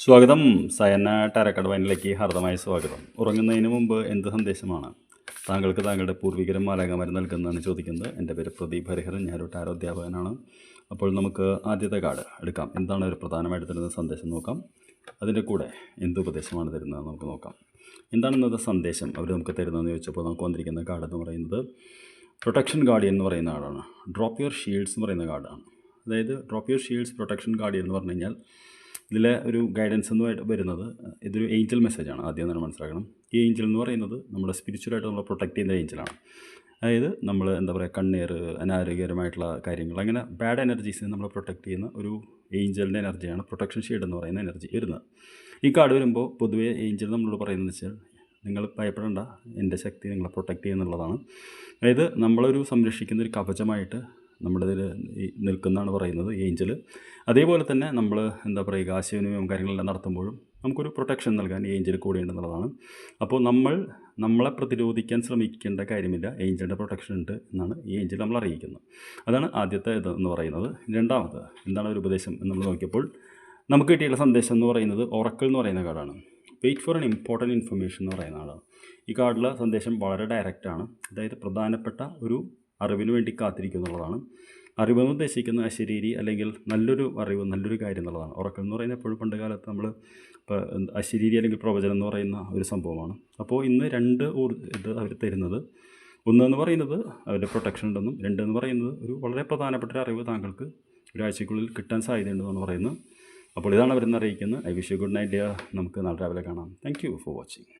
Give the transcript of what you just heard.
സ്വാഗതം. സയന്ന ടാരക്കട വയനിലേക്ക് ഹാർദമായ സ്വാഗതം. ഉറങ്ങുന്നതിന് മുമ്പ് എന്ത് സന്ദേശമാണ് താങ്കൾക്ക് താങ്കളുടെ പൂർവികരും മാലാഖമാരും നൽകുന്നതെന്ന് ചോദിക്കുന്നത്. എൻ്റെ പേര് പ്രദീപ് ഹരിഹരൻ, ഞാനൊരു ടാരോ അധ്യാപകനാണ്. അപ്പോൾ നമുക്ക് ആദ്യത്തെ കാർഡ് എടുക്കാം. എന്താണ് ഒരു പ്രധാനമായിട്ട് തരുന്ന സന്ദേശം നോക്കാം. അതിൻ്റെ കൂടെ എന്ത് ഉപദേശമാണ് തരുന്നത് നമുക്ക് നോക്കാം. എന്താണ് ഇന്നത്തെ സന്ദേശം അവർ നമുക്ക് തരുന്നതെന്ന് ചോദിച്ചപ്പോൾ നമുക്ക് വന്നിരിക്കുന്ന കാർഡ് എന്ന് പറയുന്നത് പ്രൊട്ടക്ഷൻ ഗാർഡിയൻ എന്ന് പറയുന്ന കാർഡാണ്. ഡ്രോപ്പ് യുവർ ഷീൽഡ്സ് എന്ന് പറയുന്ന കാർഡാണ്. അതായത് drop your Shields protection guardian എന്ന് പറഞ്ഞു കഴിഞ്ഞാൽ ഇതിലെ ഒരു ഗൈഡൻസ് എന്ന് വരുന്നത് ഇതൊരു ഏഞ്ചൽ മെസ്സേജാണ്. ആദ്യം തന്നെ മനസ്സിലാക്കണം. ഈ ഏഞ്ചൽ എന്ന് പറയുന്നത് നമ്മുടെ സ്പിരിച്വലായിട്ട് നമ്മൾ പ്രൊട്ടക്റ്റ് ചെയ്യുന്ന ഏഞ്ചലാണ്. അതായത് നമ്മൾ എന്താ പറയുക, കണ്ണീർ, അനാരോഗ്യകരമായിട്ടുള്ള കാര്യങ്ങൾ, അങ്ങനെ ബാഡ് എനർജീസിനെ നമ്മൾ പ്രൊട്ടക്റ്റ് ചെയ്യുന്ന ഒരു ഏഞ്ചലിൻ്റെ എനർജിയാണ് പ്രൊട്ടക്ഷൻ ഷീൽഡ് എന്ന് പറയുന്ന എനർജി വരുന്നത്. ഈ കാർഡ് വരുമ്പോൾ പൊതുവേ ഏഞ്ചൽ നമ്മളോട് പറയുന്നത് വെച്ചാൽ നിങ്ങൾ ഭയപ്പെടേണ്ട, എൻ്റെ ശക്തി നിങ്ങളെ പ്രൊട്ടക്റ്റ് ചെയ്യുന്നുള്ളതാണ്. അതായത് നമ്മളൊരു സംരക്ഷിക്കുന്ന ഒരു കവചമായിട്ട് നമ്മുടെ ഇതിൽ നിൽക്കുന്നതാണ് പറയുന്നത് ഏഞ്ചൽ. അതേപോലെ തന്നെ നമ്മൾ എന്താ പറയുക, ആശയവിനിമയം കാര്യങ്ങളെല്ലാം നടത്തുമ്പോഴും നമുക്കൊരു പ്രൊട്ടക്ഷൻ നൽകാൻ ഈ ഏഞ്ചൽ കൂടെ ഉണ്ടെന്നുള്ളതാണ്. അപ്പോൾ നമ്മളെ പ്രതിരോധിക്കാൻ ശ്രമിക്കേണ്ട കാര്യമില്ല, ഏഞ്ചലിൻ്റെ പ്രൊട്ടക്ഷൻ ഉണ്ട് എന്നാണ് ഈ ഏഞ്ചൽ നമ്മൾ അറിയിക്കുന്നത്. അതാണ് ആദ്യത്തെ ഇതെന്ന് പറയുന്നത്. രണ്ടാമത് എന്താണ് ഒരു ഉപദേശം എന്ന് നമ്മൾ നോക്കിയപ്പോൾ നമുക്ക് കിട്ടിയുള്ള സന്ദേശം എന്ന് പറയുന്നത് ഒറക്കിൾ എന്ന് പറയുന്ന കാർഡാണ്. Wait for an important information എന്ന് പറയുന്ന ആളാണ്. ഈ കാർഡിലെ സന്ദേശം വളരെ ഡയറക്റ്റാണ്. അതായത് പ്രധാനപ്പെട്ട ഒരു അറിവിന് വേണ്ടി കാത്തിരിക്കുക എന്നുള്ളതാണ്. അറിവെന്ന് ഉദ്ദേശിക്കുന്ന അശരീരി അല്ലെങ്കിൽ നല്ലൊരു അറിവ്, നല്ലൊരു കാര്യം എന്നുള്ളതാണ്. ഉറക്കം എന്ന് പറയുന്നത് എപ്പോഴും പണ്ട് കാലത്ത് നമ്മൾ ഇപ്പോൾ അശരീരി അല്ലെങ്കിൽ പ്രവചനം എന്ന് പറയുന്ന ഒരു സംഭവമാണ്. അപ്പോൾ ഇന്ന് രണ്ട് ഇത് അവർ തരുന്നത്, ഒന്നെന്ന് പറയുന്നത് അവരുടെ പ്രൊട്ടക്ഷൻ ഉണ്ടെന്നും, രണ്ടെന്ന് പറയുന്നത് ഒരു വളരെ പ്രധാനപ്പെട്ട ഒരു അറിവ് താങ്കൾക്ക് ഒരാഴ്ചയ്ക്കുള്ളിൽ കിട്ടാൻ സാധ്യതയുണ്ടെന്നാണ് പറയുന്നത്. അപ്പോൾ ഇതാണ് അവരെന്ന് അറിയിക്കുന്നത്. I wish you good night dear. നമുക്ക് നാളെ രാവിലെ കാണാം. Thank you for watching.